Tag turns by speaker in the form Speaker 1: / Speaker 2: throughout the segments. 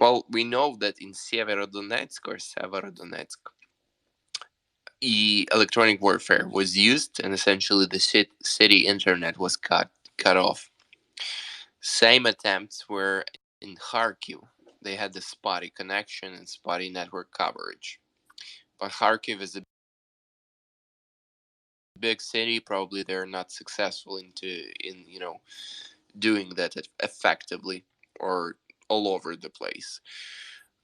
Speaker 1: Well, we know that in Severodonetsk, electronic warfare was used, and essentially the city internet was cut off. Same attempts were in Kharkiv. They had the spotty connection and spotty network coverage. But Kharkiv is a big city. Probably they're not successful in doing that effectively or all over the place.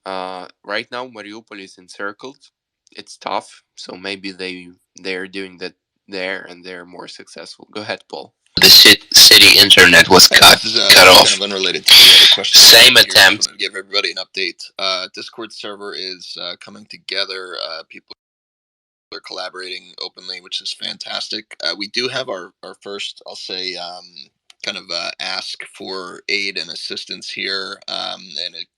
Speaker 1: Right now, Mariupol is encircled. It's tough, so maybe they're doing that there and they're more successful. Go ahead, Paul. The city internet was cut off.
Speaker 2: Kind of unrelated to the other question.
Speaker 1: Same attempt.
Speaker 2: To give everybody an update. Discord server is coming together. People are collaborating openly, which is fantastic. We do have our first, I'll say, kind of ask for aid and assistance here.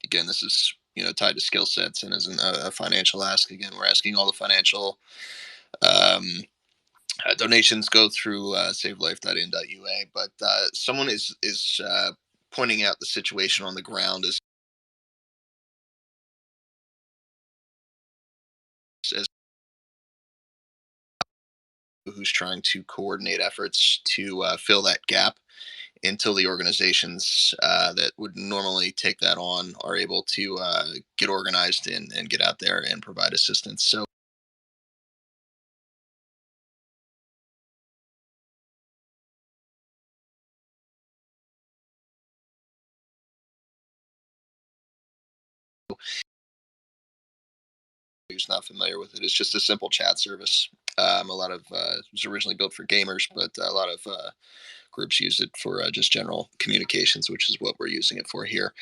Speaker 2: Again, this is tied to skill sets and isn't a financial ask. Again, we're asking all the financial donations go through savelife.in.ua, but someone is pointing out the situation on the ground as who's trying to coordinate efforts to fill that gap until the organizations that would normally take that on are able to get organized and get out there and provide assistance. So who's not familiar with it, it's just a simple chat service. A lot of it was originally built for gamers, but a lot of groups use it for just general communications, which is what we're using it for here.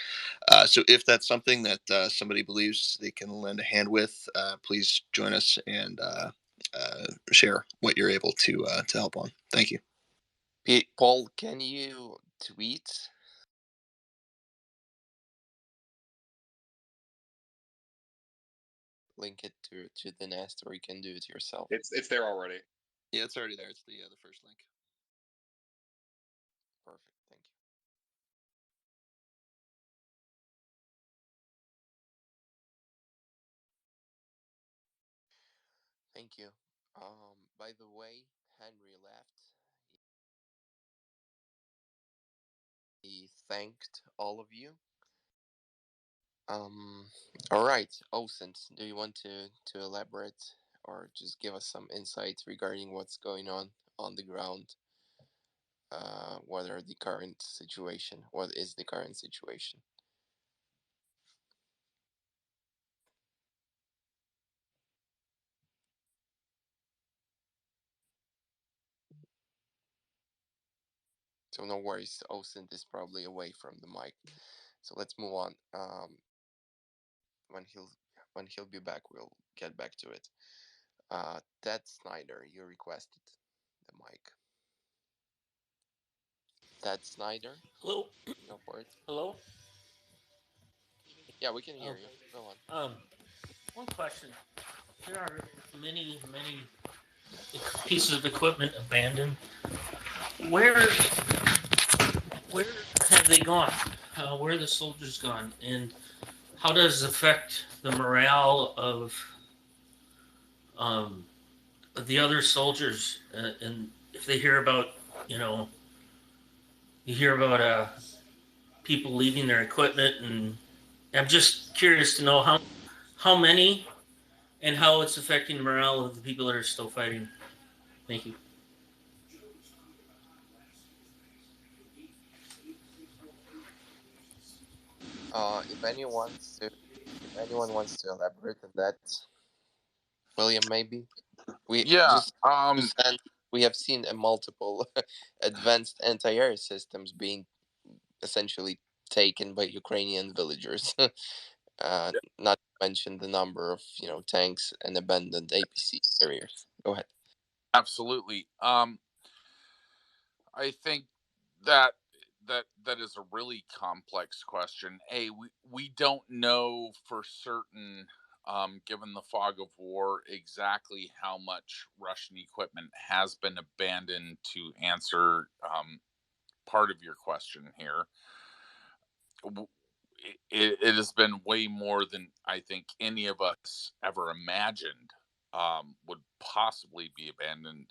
Speaker 2: So if that's something that somebody believes they can lend a hand with, please join us and share what you're able to help on. Thank you.
Speaker 1: Paul, can you tweet? Link it to the nest, or you can do it yourself.
Speaker 3: It's there already.
Speaker 2: Yeah, it's already there. It's the first link.
Speaker 1: Perfect. Thank you. Thank you. By the way, Henry left. He thanked all of you. All right, Osint, do you want to elaborate or just give us some insight regarding what's going on the ground? What is the current situation? So no worries, Osint is probably away from the mic. So let's move on. When he'll be back, we'll get back to it. Ted Snyder, you requested the mic. Ted Snyder.
Speaker 4: Hello.
Speaker 1: Go for it.
Speaker 4: Hello.
Speaker 1: Yeah, we can hear you. Go on.
Speaker 4: One question. There are many pieces of equipment abandoned. Where have they gone? Where are the soldiers gone? And how does it affect the morale of the other soldiers? And if they hear about, you hear about people leaving their equipment, and I'm just curious to know how many and how it's affecting the morale of the people that are still fighting. Thank you.
Speaker 1: If anyone wants to elaborate on that, William, maybe we have seen multiple advanced anti-air systems being essentially taken by Ukrainian villagers. Not to mention the number of tanks and abandoned APC carriers. Go ahead.
Speaker 5: Absolutely. I think that is a really complex question. We don't know for certain, given the fog of war, exactly how much Russian equipment has been abandoned. To answer part of your question here, it has been way more than I think any of us ever imagined would possibly be abandoned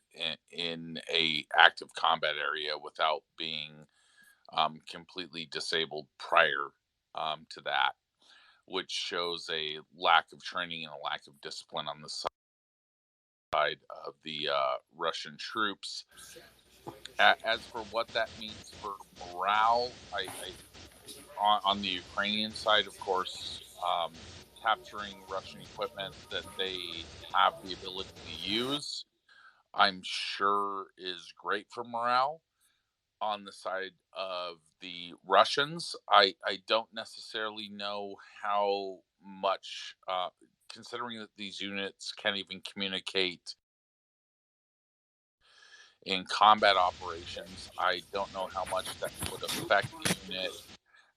Speaker 5: in a active combat area without being completely disabled prior to that, which shows a lack of training and a lack of discipline on the side of the Russian troops. As for what that means for morale, on the Ukrainian side, of course, capturing Russian equipment that they have the ability to use, I'm sure is great for morale. On the side of the Russians, I don't necessarily know how much, considering that these units can't even communicate in combat operations, I don't know how much that would affect the unit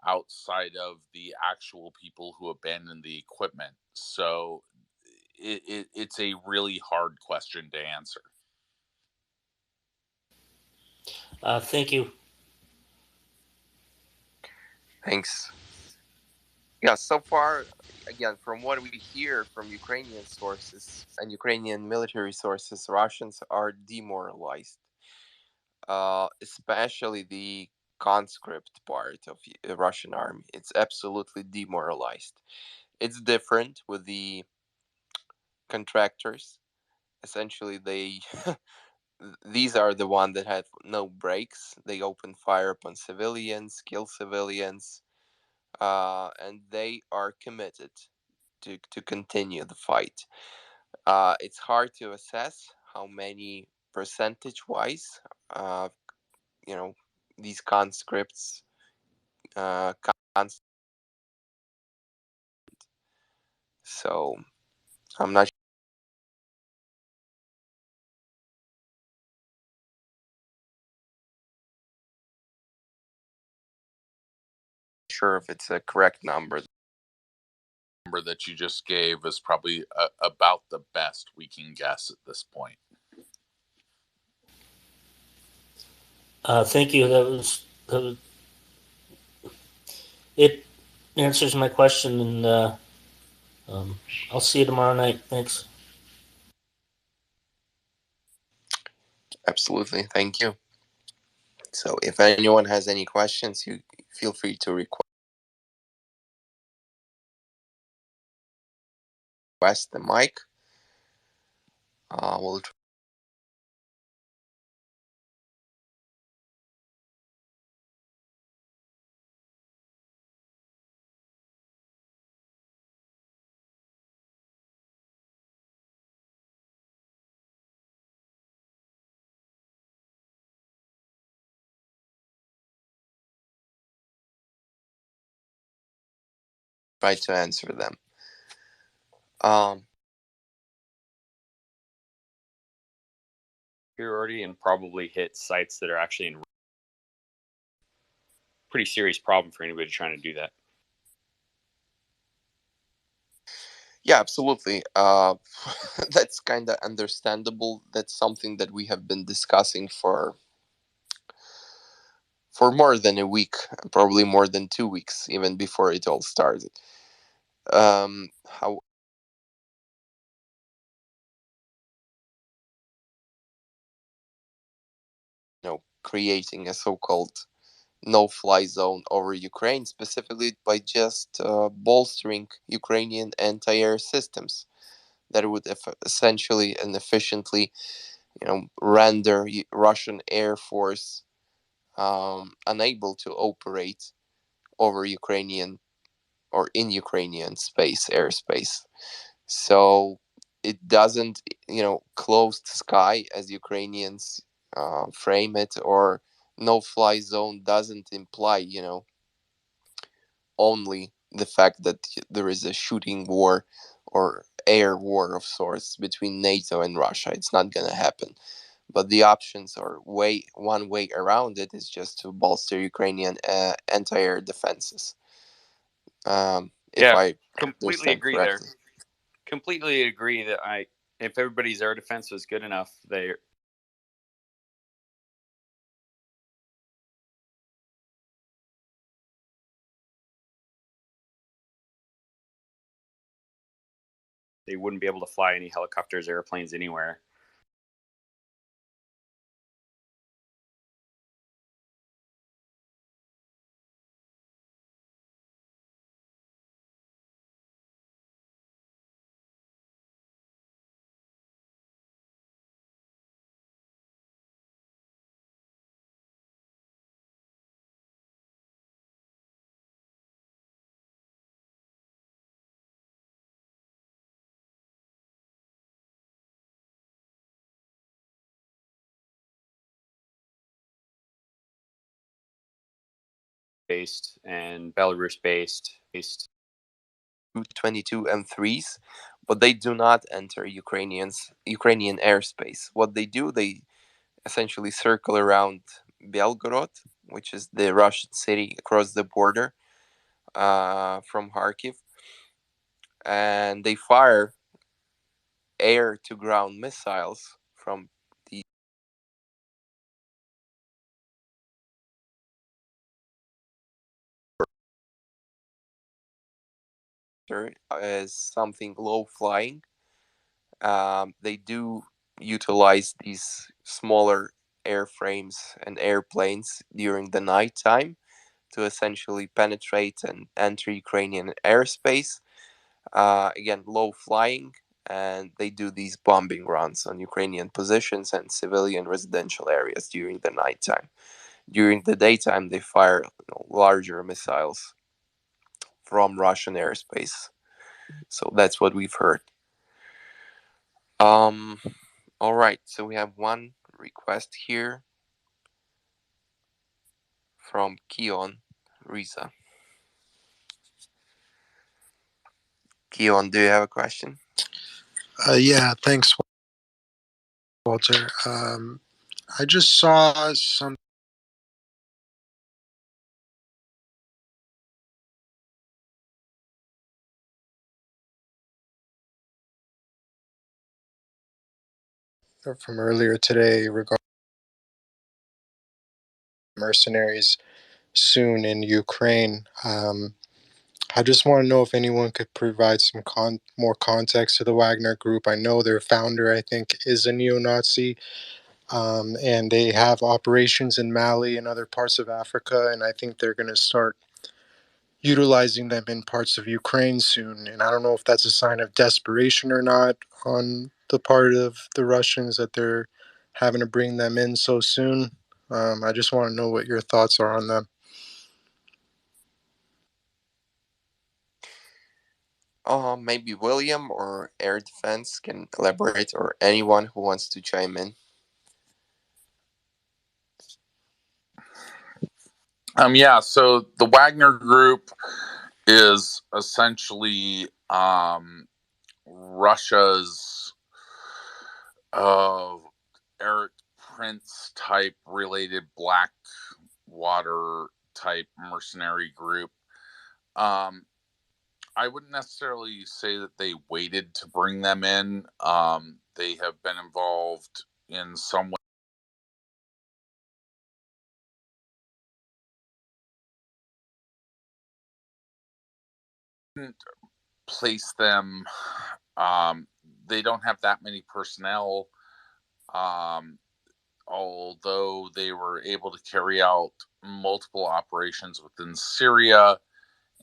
Speaker 5: outside of the actual people who abandoned the equipment. So it's a really hard question to answer.
Speaker 4: Thank you.
Speaker 1: Thanks. Yeah, so far, again, from what we hear from Ukrainian sources and Ukrainian military sources, Russians are demoralized, especially the conscript part of the Russian army. It's absolutely demoralized. It's different with the contractors. Essentially, they these are the one that have no breaks. They open fire upon civilians, kill civilians, and they are committed to continue the fight. It's hard to assess how many percentage wise, you know, these conscripts, uh, so I'm not sure if it's a correct number.
Speaker 5: Number that you just gave is probably about the best we can guess at this point.
Speaker 4: Thank you. It answers my question, and I'll see you tomorrow night. Thanks.
Speaker 1: Absolutely, thank you. So if anyone has any questions, you feel free to request the mic. We'll try to answer them.
Speaker 3: Superiority and probably hit sites that are actually in pretty serious problem for anybody trying to do that.
Speaker 1: Yeah, absolutely. That's kind of understandable. That's something that we have been discussing for more than a week, probably more than 2 weeks, even before it all started. How creating a so-called no-fly zone over Ukraine, specifically by just bolstering Ukrainian anti-air systems that would essentially and efficiently, render Russian Air Force unable to operate over Ukrainian or in Ukrainian airspace. So it doesn't, closed sky as Ukrainians frame it, or no fly zone doesn't imply, only the fact that there is a shooting war or air war of sorts between NATO and Russia. It's not going to happen. But the options are one way around it is just to bolster Ukrainian anti-air defenses. If I
Speaker 3: completely agree
Speaker 1: correctly.
Speaker 3: there. Completely agree that if everybody's air defense was good enough, They wouldn't be able to fly any helicopters, airplanes anywhere. Based and Belarus based
Speaker 1: 22 M3s, but they do not enter Ukrainian airspace. What they do, they essentially circle around Belgorod, which is the Russian city across the border from Kharkiv, and they fire air-to-ground missiles from the as something low-flying. They do utilize these smaller airframes and airplanes during the nighttime to essentially penetrate and enter Ukrainian airspace. Again, low flying, and they do these bombing runs on Ukrainian positions and civilian residential areas during the nighttime. During the daytime, they fire larger missiles from Russian airspace. So that's what we've heard. All right, so we have one request here from Keon Riza. Keon, do you have a question?
Speaker 6: Yeah, thanks, Walter. I just saw some from earlier today regarding mercenaries soon in Ukraine. I just want to know if anyone could provide some more context to the Wagner Group. I know their founder, I think, is a neo-Nazi, and they have operations in Mali and other parts of Africa, and I think they're going to start utilizing them in parts of Ukraine soon. And I don't know if that's a sign of desperation or not on the part of the Russians that they're having to bring them in so soon. I just want to know what your thoughts are on them.
Speaker 1: Maybe William or Air Defense can elaborate, or anyone who wants to chime in.
Speaker 5: Yeah, so the Wagner Group is essentially Russia's Eric Prince type related Blackwater type mercenary group. I wouldn't necessarily say that they waited to bring them in. They have been involved in some way. Place them. They don't have that many personnel. Although they were able to carry out multiple operations within Syria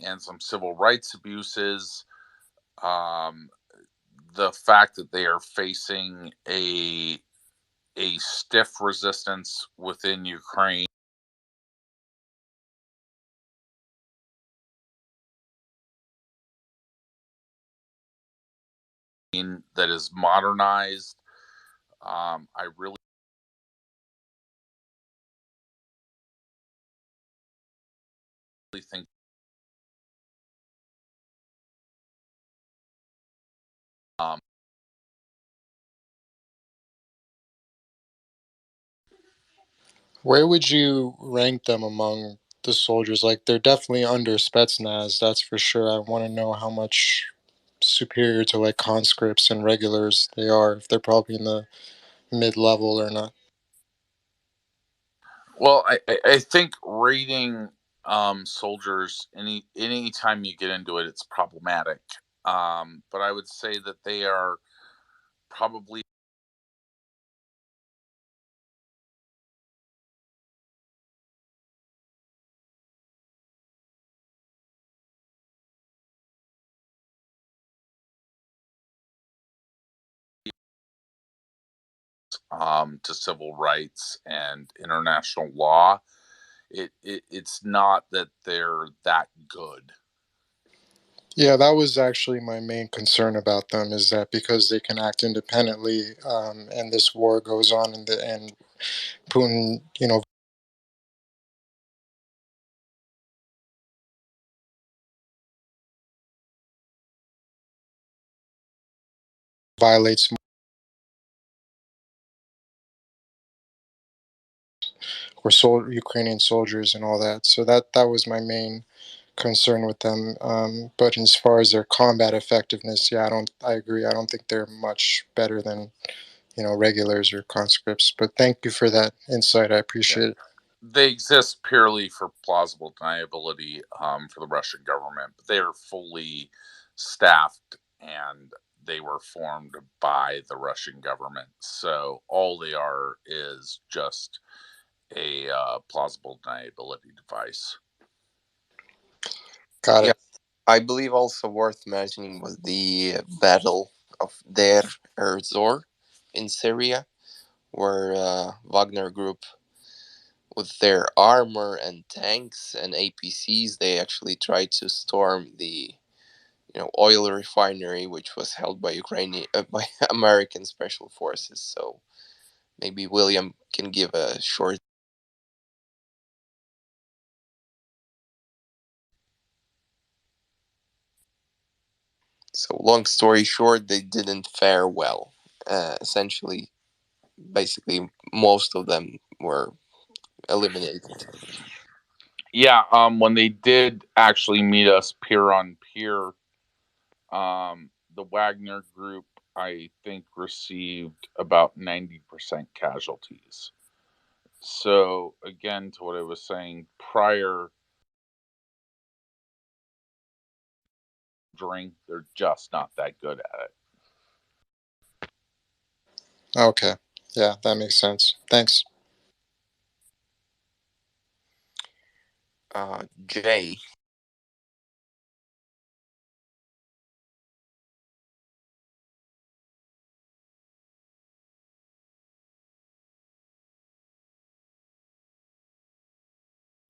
Speaker 5: and some civil rights abuses. The fact that they are facing a stiff resistance within Ukraine that is modernized. I really think
Speaker 6: Where would you rank them among the soldiers? Like, they're definitely under Spetsnaz, that's for sure. I want to know how much superior to like conscripts and regulars they are, if they're probably in the mid-level or not.
Speaker 5: well, I think rating soldiers any time you get into it, it's problematic. but I would say that they are probably to civil rights and international law. It's not that they're that good.
Speaker 6: Yeah, that was actually my main concern about them, is that because they can act independently, and this war goes on, and Putin, violates Ukrainian soldiers and all that. So that was my main concern with them. But as far as their combat effectiveness, yeah, I agree. I don't think they're much better than regulars or conscripts. But thank you for that insight. I appreciate it.
Speaker 5: They exist purely for plausible deniability for the Russian government, but they are fully staffed and they were formed by the Russian government. So all they are is just a plausible deniability device.
Speaker 6: Got it.
Speaker 1: I believe also worth mentioning was the Battle of Der Erzor in Syria, where Wagner Group, with their armor and tanks and APCs, they actually tried to storm the oil refinery, which was held by by American special forces. So maybe William can give a short. So long story short, they didn't fare well. Essentially, basically, most of them were eliminated.
Speaker 5: Yeah, when they did actually meet us peer on peer, the Wagner Group, I think, received about 90% casualties. So again, to what I was saying prior, they're just not that good at it.
Speaker 6: Okay. Yeah, that makes sense. Thanks.
Speaker 1: Jay.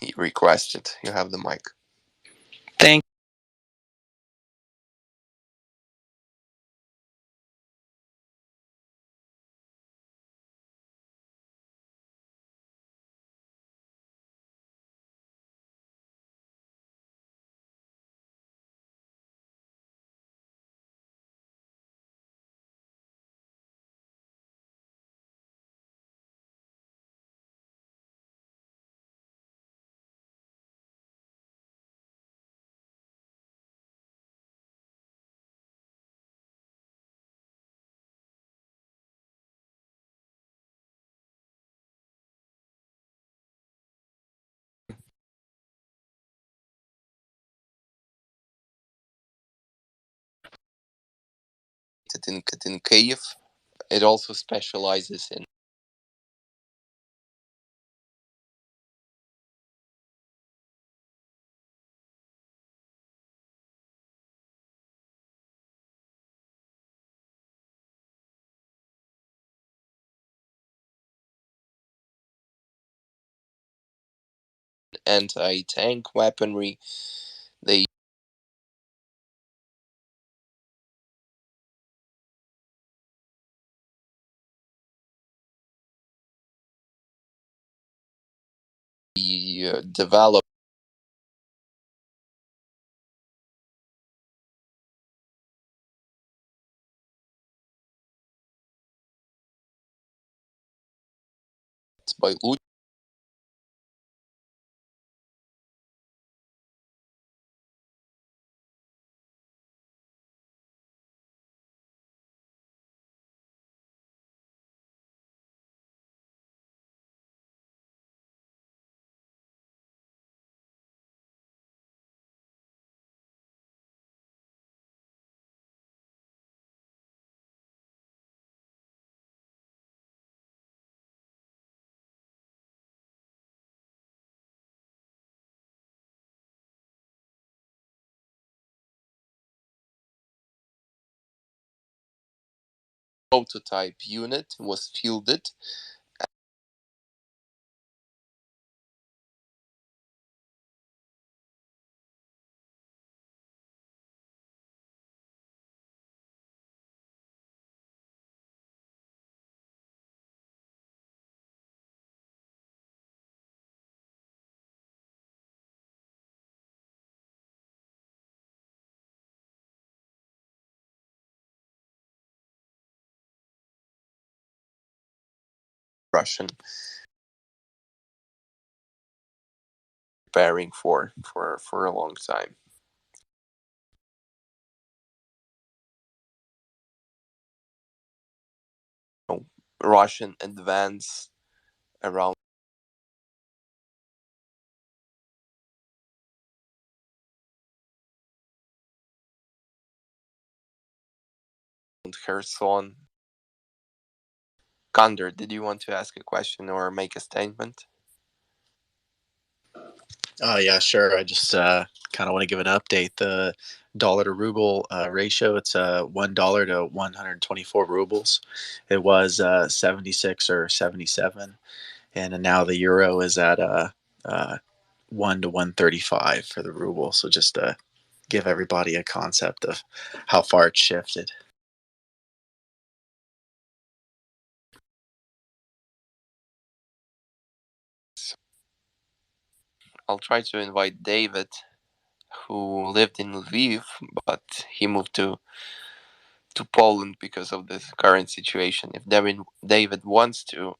Speaker 1: He requested. You have the mic.
Speaker 3: Thank
Speaker 1: In Kiev, it also specializes in anti-tank weaponry. They developed by prototype unit was fielded. Russian preparing for a long time. Russian advance around Kherson. Kandor, did you want to ask a question or make a statement?
Speaker 7: Yeah, sure. I just kind of want to give an update. The dollar to ruble ratio, it's $1 to 124 rubles. It was 76 or 77, and now the euro is at 1 to 135 for the ruble. So just to give everybody a concept of how far it's shifted.
Speaker 1: I'll try to invite David, who lived in Lviv, but he moved to Poland because of the current situation. If David wants to,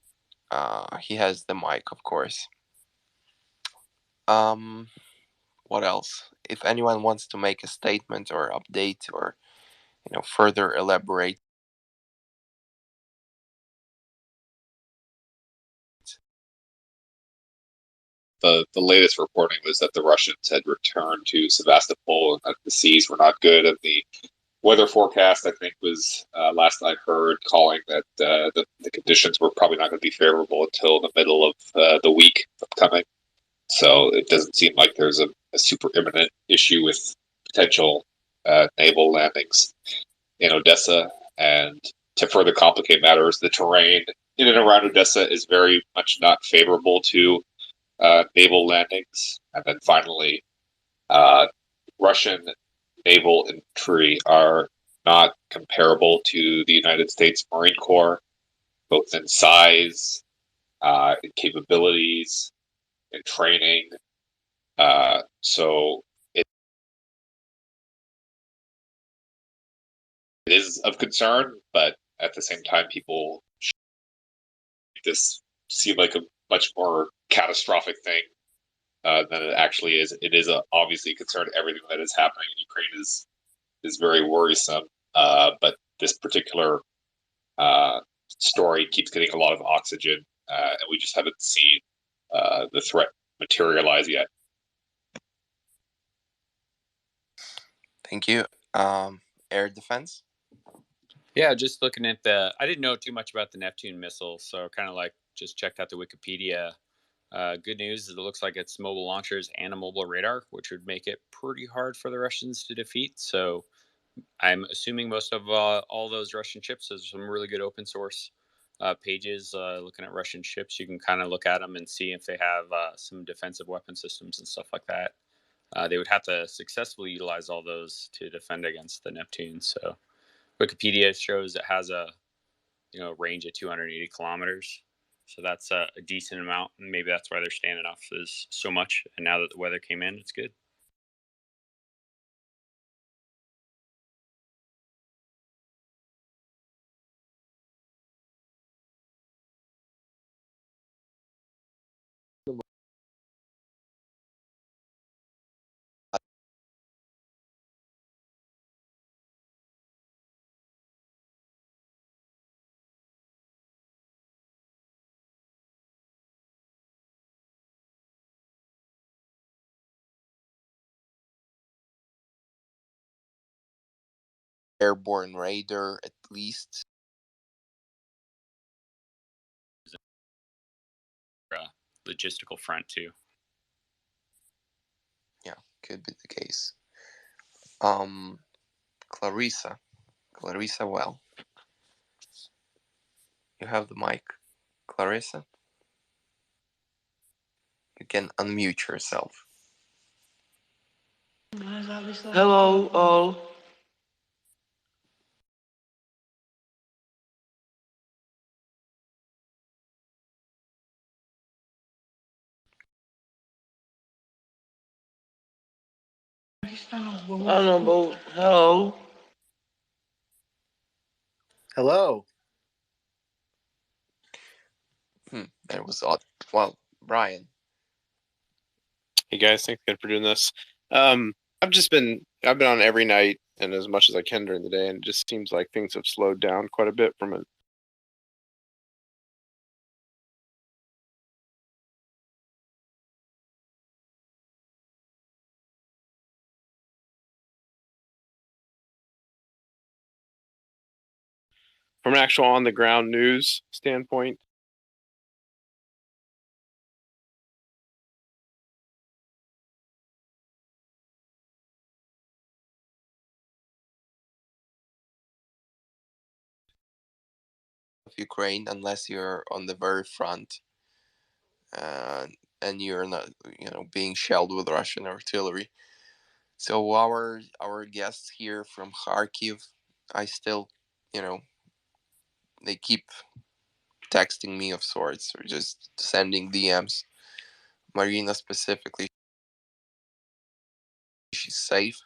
Speaker 1: he has the mic, of course. What else? If anyone wants to make a statement or update or further elaborate.
Speaker 8: The latest reporting was that the Russians had returned to Sevastopol and that the seas were not good. And the weather forecast, I think, was last I heard, calling that the conditions were probably not going to be favorable until the middle of the week upcoming. So it doesn't seem like there's a super imminent issue with potential naval landings in Odessa. And to further complicate matters, the terrain in and around Odessa is very much not favorable to naval landings. And then finally, Russian naval infantry are not comparable to the United States Marine Corps, both in size, in capabilities, in training. So it is of concern, but at the same time, people make this seem like a much more catastrophic thing than it actually is. It is obviously a concern. Everything that is happening in Ukraine is very worrisome. But this particular story keeps getting a lot of oxygen, and we just haven't seen the threat materialize yet.
Speaker 1: Thank you. Air defense?
Speaker 3: Yeah, just looking at I didn't know too much about the Neptune missile, so kind of like just checked out the Wikipedia. Good news is it looks like it's mobile launchers and a mobile radar, which would make it pretty hard for the Russians to defeat. So I'm assuming most of all those Russian ships, there's some really good open source pages looking at Russian ships. You can kind of look at them and see if they have some defensive weapon systems and stuff like that. They would have to successfully utilize all those to defend against the Neptune. So Wikipedia shows it has a range of 280 kilometers. So that's a decent amount. And maybe that's why they're standing off is so much. And now that the weather came in, it's good.
Speaker 1: Airborne radar, at least.
Speaker 3: Logistical front too.
Speaker 1: Yeah, could be the case. Clarissa, well. You have the mic, Clarissa. You can unmute yourself.
Speaker 9: Hello, all. Honorable, hello.
Speaker 7: Hello.
Speaker 1: That was odd. Well, Brian.
Speaker 10: Hey guys, thanks again for doing this. I've been on every night and as much as I can during the day, and it just seems like things have slowed down quite a bit from an actual on the ground news standpoint.
Speaker 1: Of Ukraine, unless you're on the very front, and you're not, being shelled with Russian artillery. So our guests here from Kharkiv, I still, they keep texting me of sorts or just sending DMs. Marina specifically, she's safe.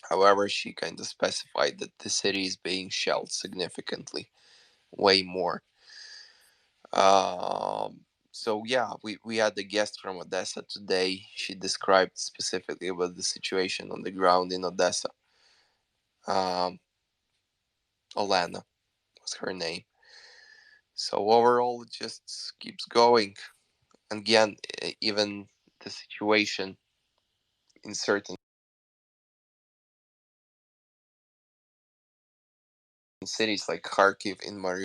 Speaker 1: However, she kind of specified that the city is being shelled significantly, way more. So yeah, we had the guest from Odessa today. She described specifically about the situation on the ground in Odessa. Olena was her name. So overall, it just keeps going. Again, even the situation in certain cities like Kharkiv in Mariupol.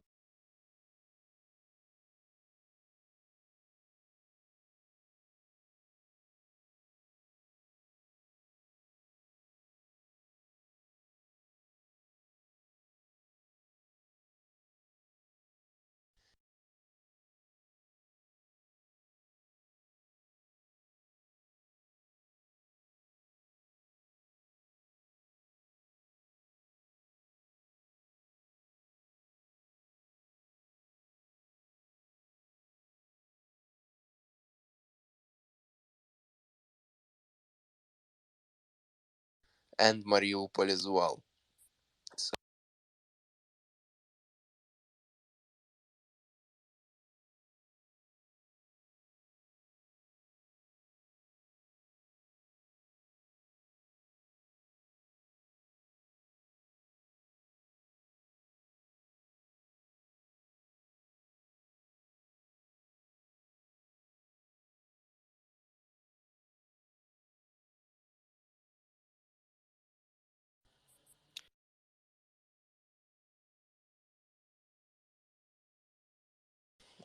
Speaker 1: And Mariupol as well. So,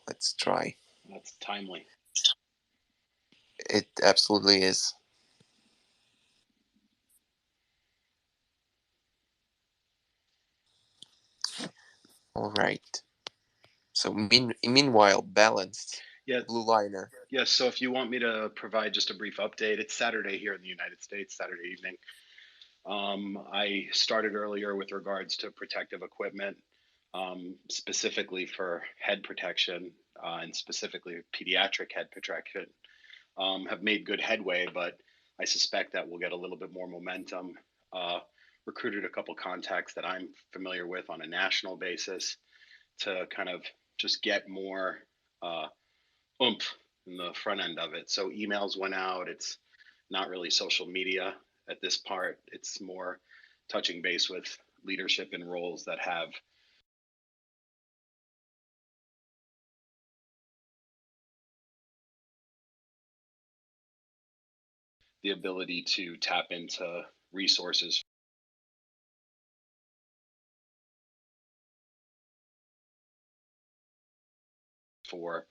Speaker 1: let's try.
Speaker 2: That's timely.
Speaker 1: It absolutely is. All right. So meanwhile, balanced.
Speaker 2: Yeah.
Speaker 1: Blue liner.
Speaker 2: Yes. So if you want me to provide just a brief update, it's Saturday here in the United States, Saturday evening. I started earlier with regards to protective equipment, specifically for head protection and specifically pediatric head protection. Have made good headway, but I suspect that we'll get a little bit more momentum. Recruited a couple contacts that I'm familiar with on a national basis to kind of just get more oomph in the front end of it. So emails went out. It's not really social media at this part. It's more touching base with leadership in roles that have the ability to tap into resources for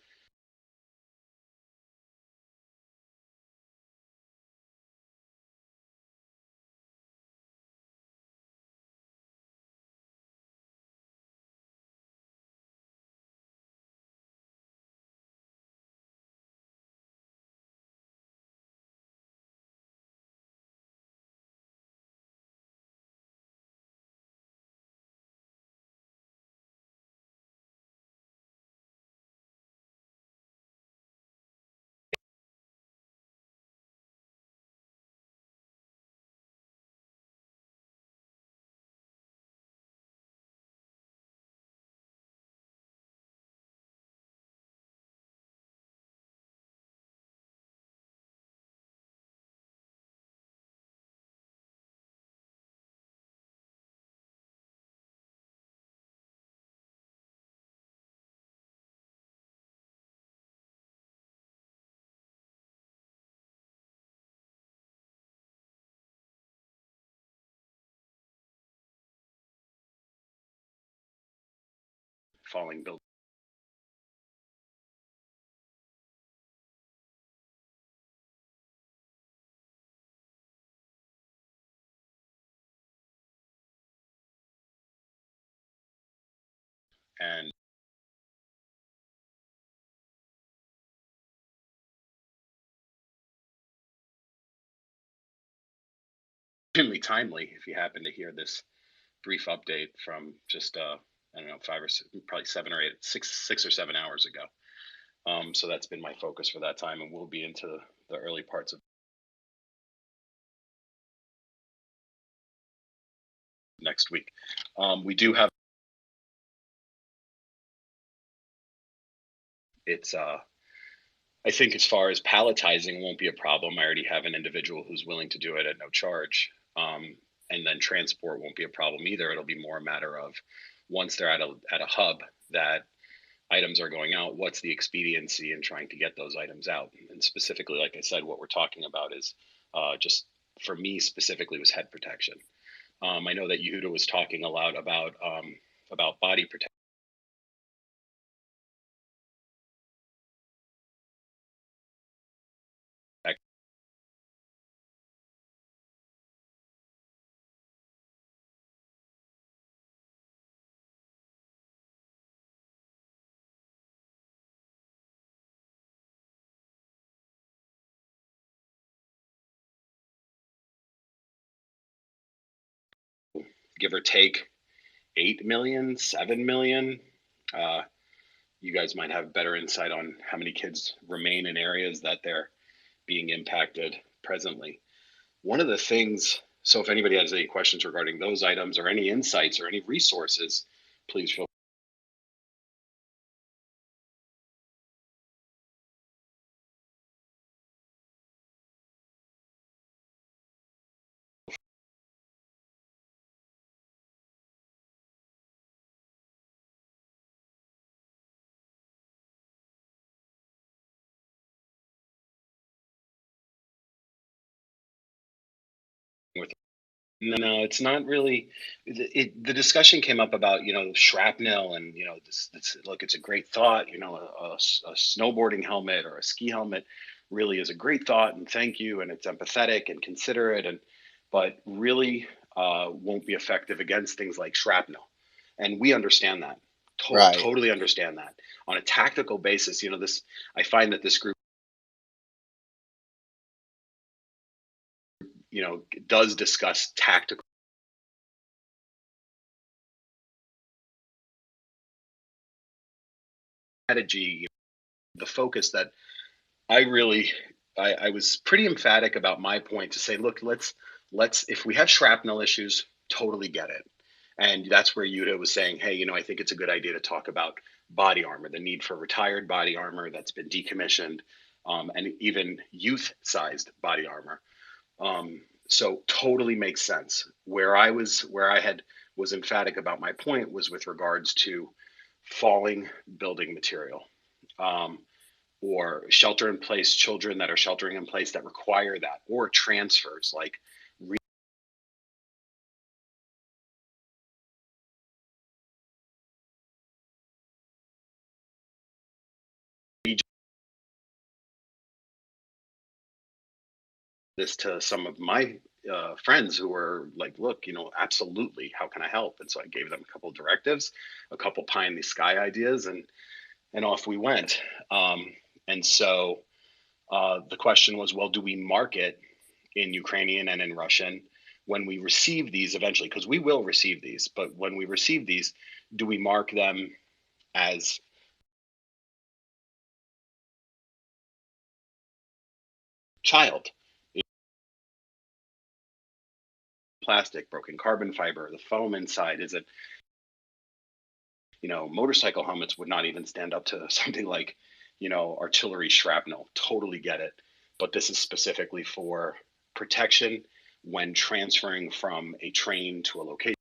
Speaker 11: falling buildings. And extremely timely if you happen to hear this brief update from just I don't know, probably 6 or 7 hours ago. So that's been my focus for that time, and we'll be into the early parts of next week. We do have I think as far as palletizing won't be a problem. I already have an individual who's willing to do it at no charge. And then transport won't be a problem either. It'll be more a matter of once they're at a hub that items are going out, what's the expediency in trying to get those items out? And specifically, like I said, what we're talking about is just for me specifically was head protection. I know that Yehuda was talking a lot about body protection. Give or take 8 million, 7 million. You guys might have better insight on how many kids remain in areas that they're being impacted presently. One of the things, so if anybody has any questions regarding those items or any insights or any resources, please feel with. No, it's not really. The discussion came up about shrapnel and look, it's a great thought. A snowboarding helmet or a ski helmet really is a great thought, and thank you, and it's empathetic and considerate, but really won't be effective against things like shrapnel, and we understand that. Totally understand that. On a tactical basis, I find that this group does discuss tactical strategy. The focus that I was pretty emphatic about my point to say, look, let's if we have shrapnel issues, totally get it. And that's where Yuta was saying, hey, I think it's a good idea to talk about body armor, the need for retired body armor that's been decommissioned, and even youth-sized body armor. So totally makes sense. Where I was emphatic about my point was with regards to falling building material, or shelter in place children that are sheltering in place that require that, or transfers like this to some of my friends who were like, look, absolutely, how can I help? And so I gave them a couple of directives, a couple pie in the sky ideas, and off we went. And so the question was, well, do we mark it in Ukrainian and in Russian when we receive these eventually? Because we will receive these, but when we receive these, do we mark them as child? Plastic, broken carbon fiber, the foam inside, is it, motorcycle helmets would not even stand up to something like, artillery shrapnel. Totally get it. But this is specifically for protection when transferring from a train to a location.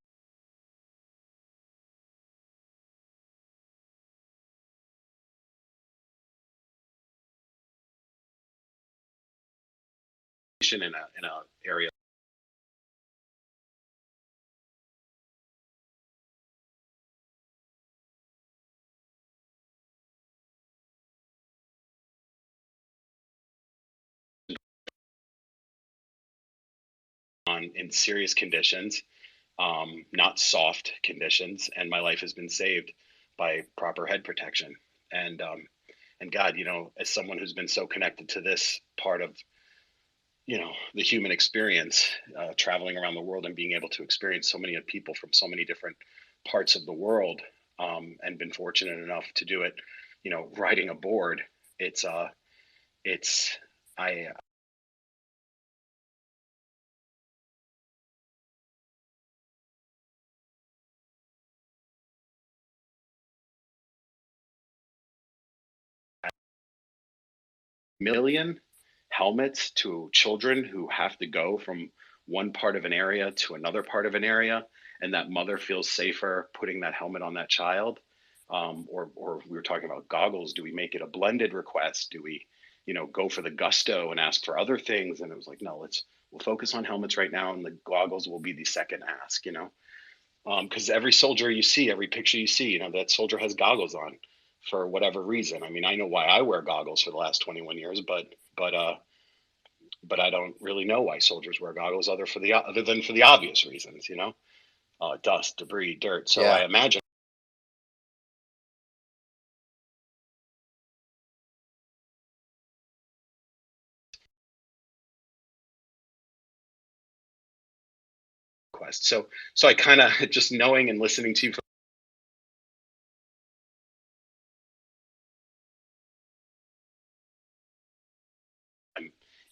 Speaker 11: In a area in serious conditions, not soft conditions, and my life has been saved by proper head protection. And God, as someone who's been so connected to this part of the human experience, traveling around the world and being able to experience so many people from so many different parts of the world, and been fortunate enough to do it, riding aboard. I million helmets to children who have to go from one part of an area to another part of an area, and that mother feels safer putting that helmet on that child. Or we were talking about goggles. Do we make it a blended request? Do we, go for the gusto and ask for other things? And it was like, no, we'll focus on helmets right now, and the goggles will be the second ask. Because every soldier you see, every picture you see, that soldier has goggles on for whatever reason. I mean, I know why I wear goggles for the last 21 years, but I don't really know why soldiers wear goggles other than for the obvious reasons, dust, debris, dirt. So I imagine quest. So I kind of just knowing and listening to you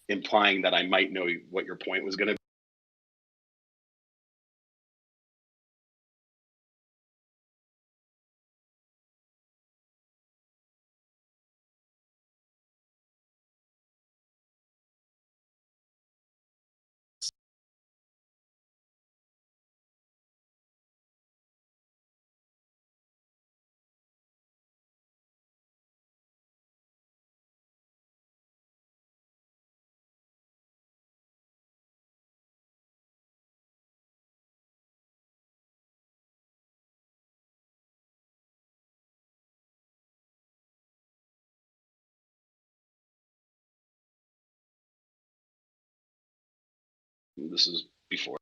Speaker 11: implying that I might know what your point was going to be. This is before.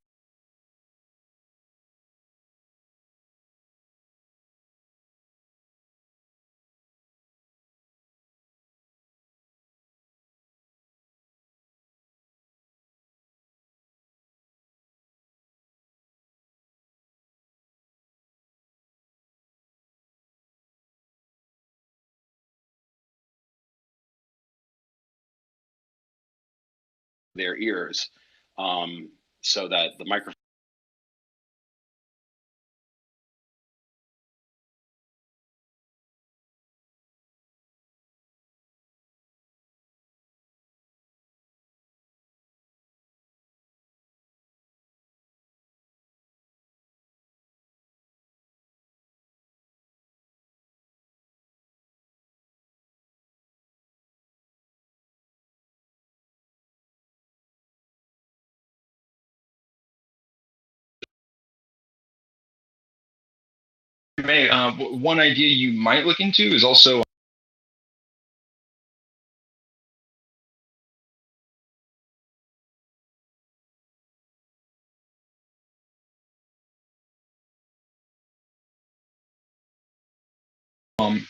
Speaker 11: Their ears, so that the microphone
Speaker 12: one idea you might look into is also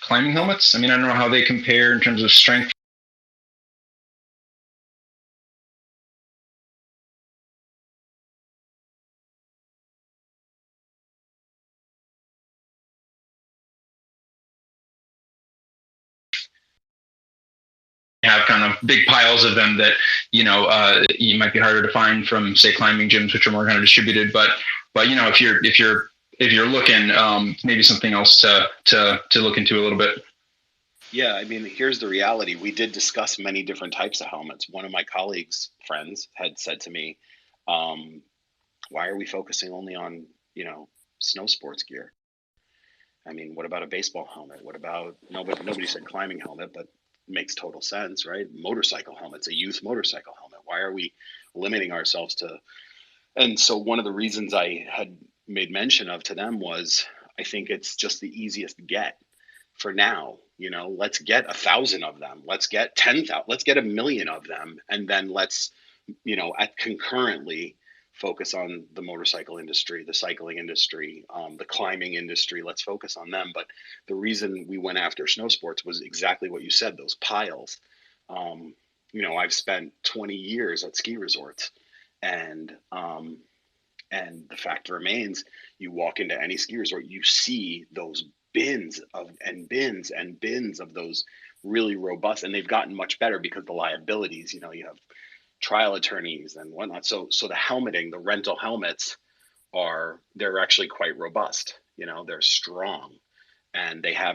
Speaker 12: climbing helmets. I mean, I don't know how they compare in terms of strength. Have kind of big piles of them that you might be harder to find from, say, climbing gyms, which are more kind of distributed. But if you're looking, maybe something else to look into a little bit.
Speaker 11: Yeah, I mean, here's the reality. We did discuss many different types of helmets. One of my colleagues' friends had said to me, why are we focusing only on, snow sports gear? I mean, what about a baseball helmet? What about, nobody said climbing helmet, but makes total sense, right? Motorcycle helmets, a youth motorcycle helmet. Why are we limiting ourselves to? And so one of the reasons I had made mention of to them was, I think it's just the easiest to get for now. Let's get 1,000 of them. Let's get 10,000. Let's get 1 million of them, and then let's, concurrently focus on the motorcycle industry, the cycling industry, the climbing industry. Let's focus on them. But the reason we went after snow sports was exactly what you said, those piles. I've spent 20 years at ski resorts, and the fact remains, you walk into any ski resort, you see those bins of those really robust, and they've gotten much better because the liabilities, you have trial attorneys and whatnot. So the helmeting, the rental helmets they're actually quite robust. They're strong, and I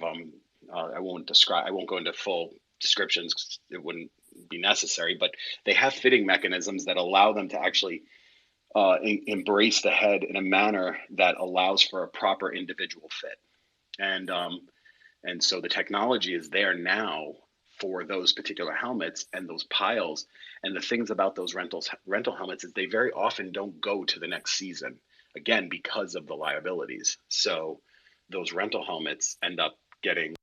Speaker 11: won't go into full descriptions 'cause it wouldn't be necessary, but they have fitting mechanisms that allow them to actually embrace the head in a manner that allows for a proper individual fit. And so the technology is there now for those particular helmets and those piles. And the things about those rental helmets is they very often don't go to the next season, again, because of the liabilities. So those rental helmets end up getting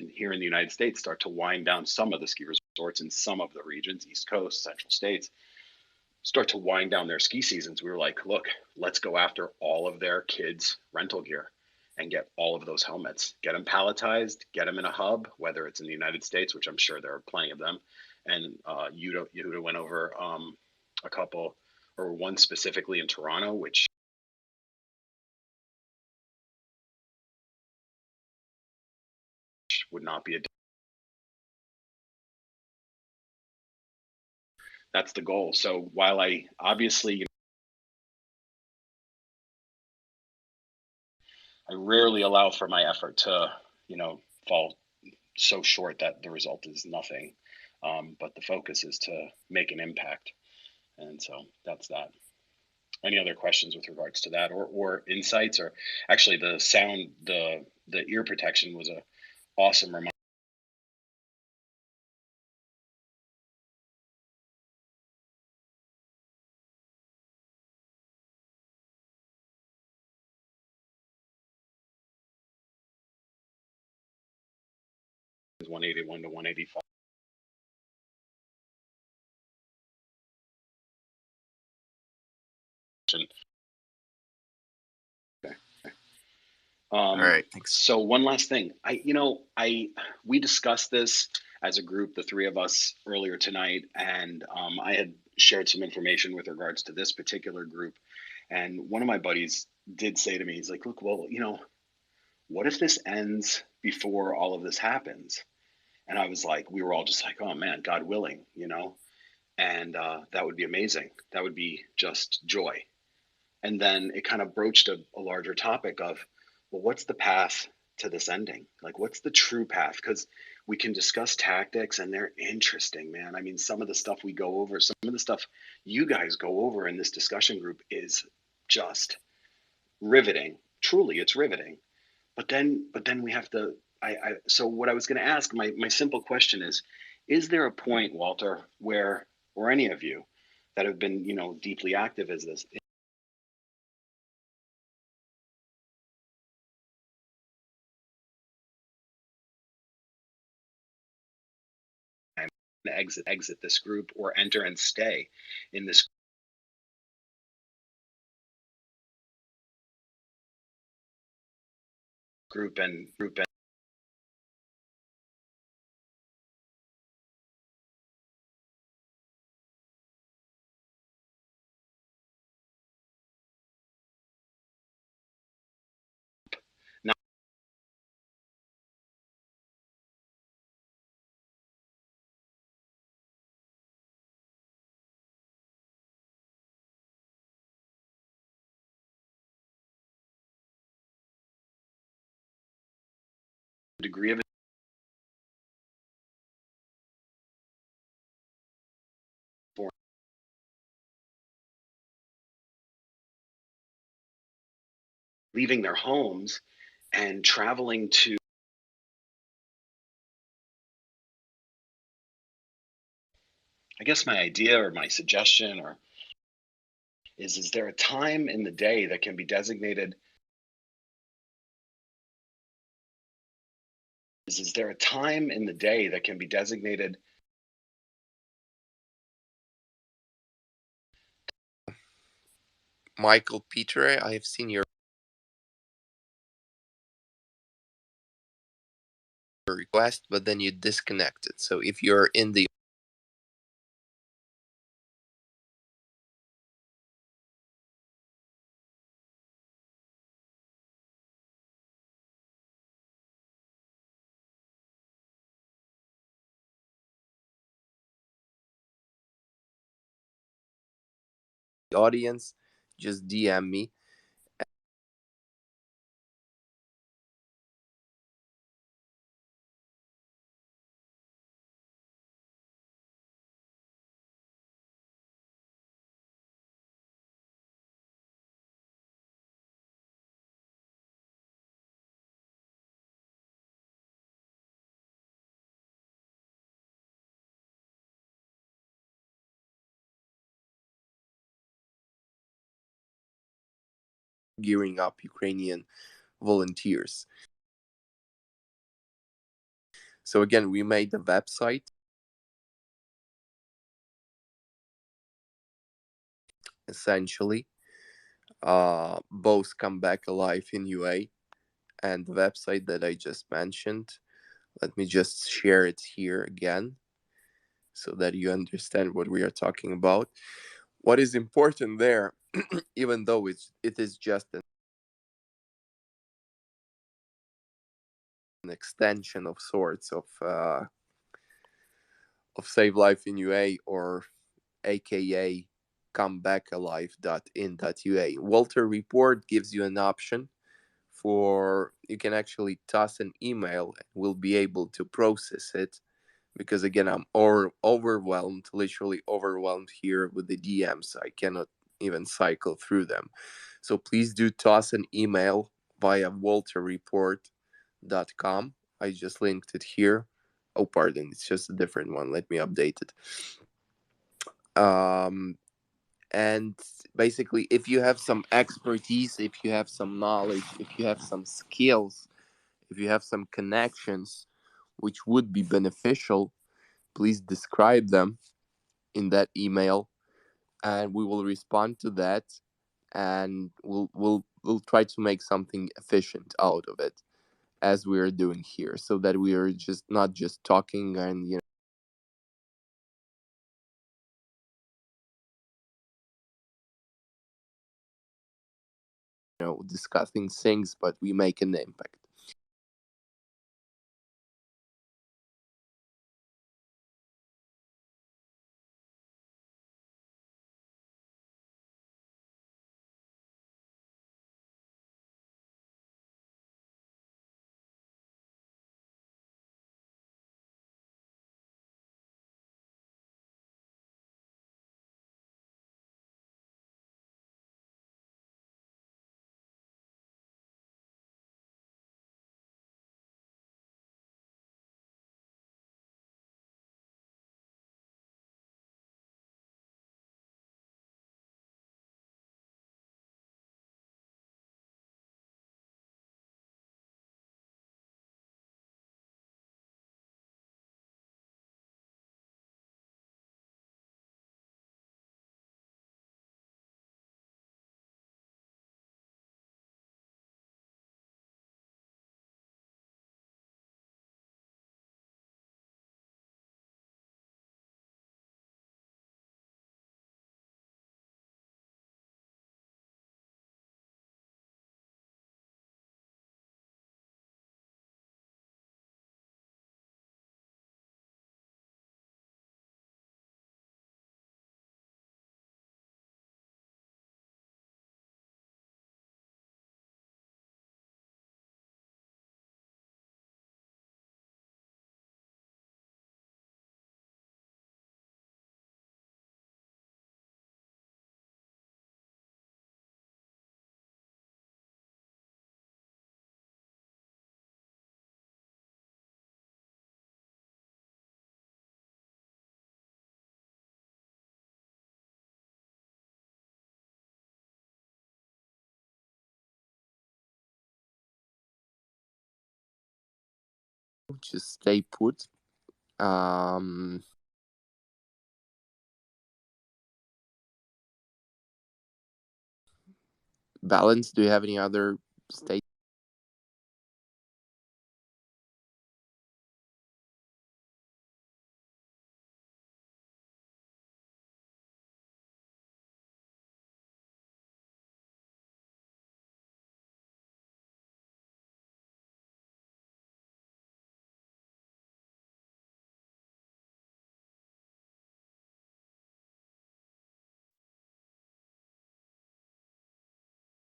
Speaker 11: here in the United States start to wind down. Some of the ski resorts in some of the regions, East Coast, Central States, start to wind down their ski seasons. We were like, look, let's go after all of their kids' rental gear and get all of those helmets, get them palletized, get them in a hub, whether it's in the United States, which I'm sure there are plenty of them. And Yehuda went over a couple, or one specifically in Toronto, which would not be that's the goal. So while I obviously, I rarely allow for my effort to, fall so short that the result is nothing. But the focus is to make an impact. And so that's that. Any other questions with regards to that, or insights? Or actually the sound, the ear protection was a awesome reminder. Is 181 to 185. Okay.
Speaker 7: All right, thanks.
Speaker 11: So one last thing, we discussed this as a group, the three of us, earlier tonight, and I had shared some information with regards to this particular group, and one of my buddies did say to me, he's like, look, well, what if this ends before all of this happens? And I was like, we were all just like, oh man, God willing, and that would be amazing. That would be just joy. And then it kind of broached a larger topic of, well, what's the path to this ending? Like, what's the true path? Because we can discuss tactics and they're interesting, man. I mean, some of the stuff we go over, some of the stuff you guys go over in this discussion group is just riveting. Truly, it's riveting. But then we have to, so what I was going to ask, my simple question is there a point, Walter, where, or any of you that have been, deeply active as this, exit this group, or enter and stay in this group and degree of leaving their homes and traveling to, I guess my idea or my suggestion is there a time in the day that can be designated Is there a time in the day that can be designated?
Speaker 1: Michael Peter, I have seen your request, but then you disconnected. So if you're in the audience, just DM me. Gearing up Ukrainian volunteers. So again, we made the website. Essentially, both Come Back Alive in UA and the website that I just mentioned. Let me just share it here again so that you understand what we are talking about. What is important there, even though it is just an extension of sorts of Save Life in UA, or aka comebackalive.in.ua. Walter Report gives you an option for you can actually toss an email and we'll be able to process it, because again I'm overwhelmed, literally overwhelmed here with the DMs. I cannot even cycle through them. So please do toss an email via walterreport.com. I just linked it here. Oh, pardon, it's just a different one. Let me update it. And basically, if you have some expertise, if you have some knowledge, if you have some skills, if you have some connections which would be beneficial, please describe them in that email and we will respond to that, and we'll try to make something efficient out of it, as we are doing here, so that we are just not just talking and discussing things, but we make an impact. just stay put. Balance, do you have any other state?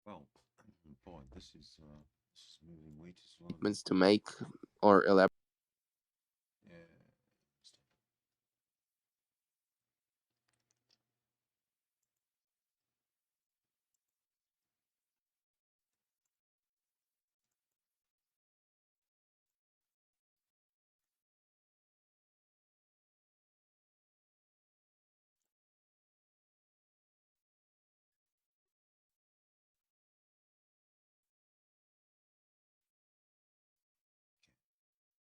Speaker 13: Well, boy, this is moving way too slowly.
Speaker 1: Means to make or elaborate.
Speaker 13: Yeah.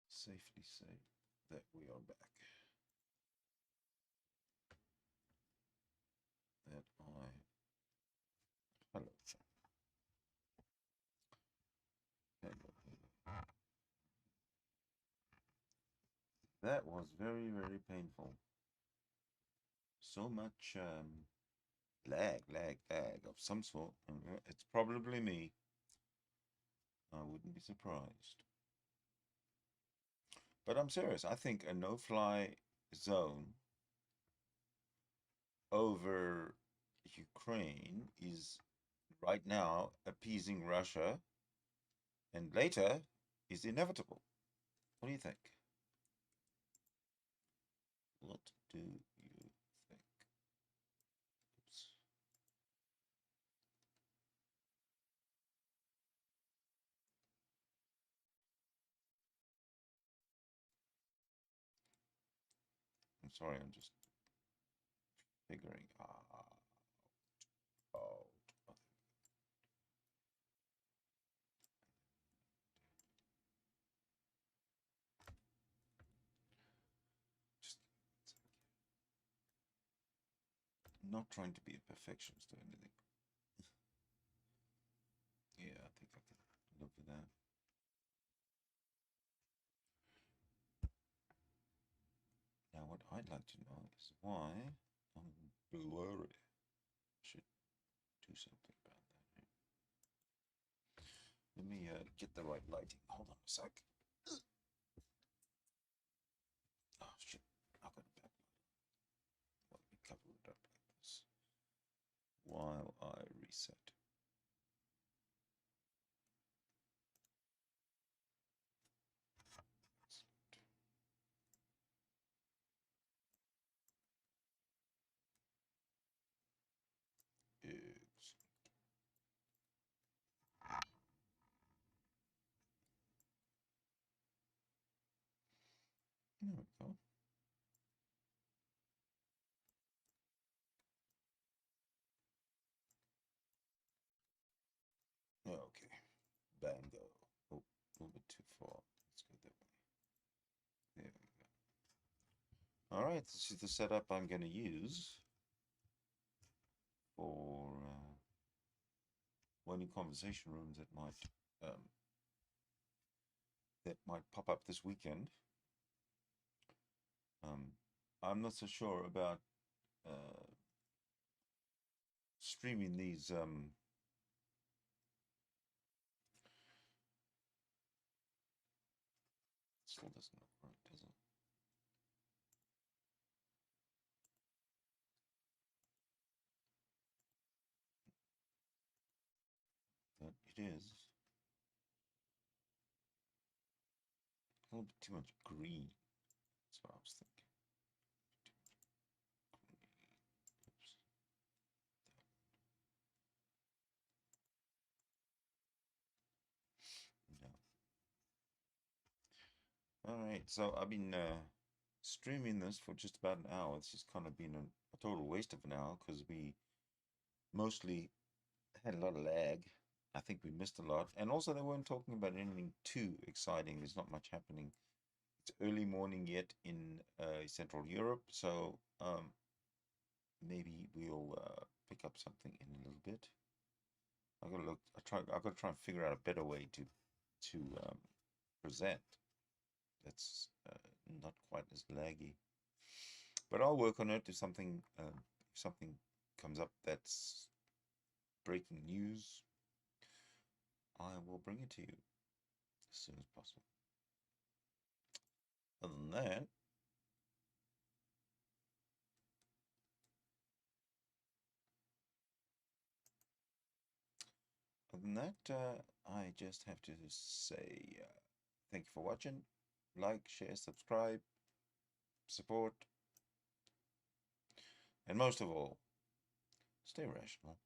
Speaker 13: Safely say that we are back. That hello. Hello. That was very, very painful. So much lag of some sort. It's probably me. I wouldn't be surprised. But I'm serious. I think a no-fly zone over Ukraine is right now appeasing Russia, and later is inevitable. What do you think? What do you think? Oops. I'm sorry, I'm just figuring out. Just not trying to be a perfectionist or anything. Yeah, I think I can live with that. Now, what I'd like to know is why I'm blurry. Should do something about that. Let me get the right lighting. Hold on a sec. Oh shit! I've got a backlight. Let me cover it up like this while I reset. There we go. Okay. Bango. Oh, a little bit too far. Let's go that way. There we go. All right, this is the setup I'm going to use for any conversation rooms that might pop up this weekend. I'm not so sure about streaming these still doesn't look right, does it? But it is a little bit too much green. That's what I was thinking. Oops. No. All right, so I've been streaming this for just about an hour. This has kind of been a total waste of an hour because we mostly had a lot of lag. I think we missed a lot, and also they weren't talking about anything too exciting. There's not much happening It's early morning yet in Central Europe, so maybe we'll pick up something in a little bit. I gotta look. I gotta try and figure out a better way to present. That's not quite as laggy, but I'll work on it. If something comes up that's breaking news, I will bring it to you as soon as possible. Other than that, I just have to say thank you for watching. Like, share, subscribe, support, and most of all, stay rational.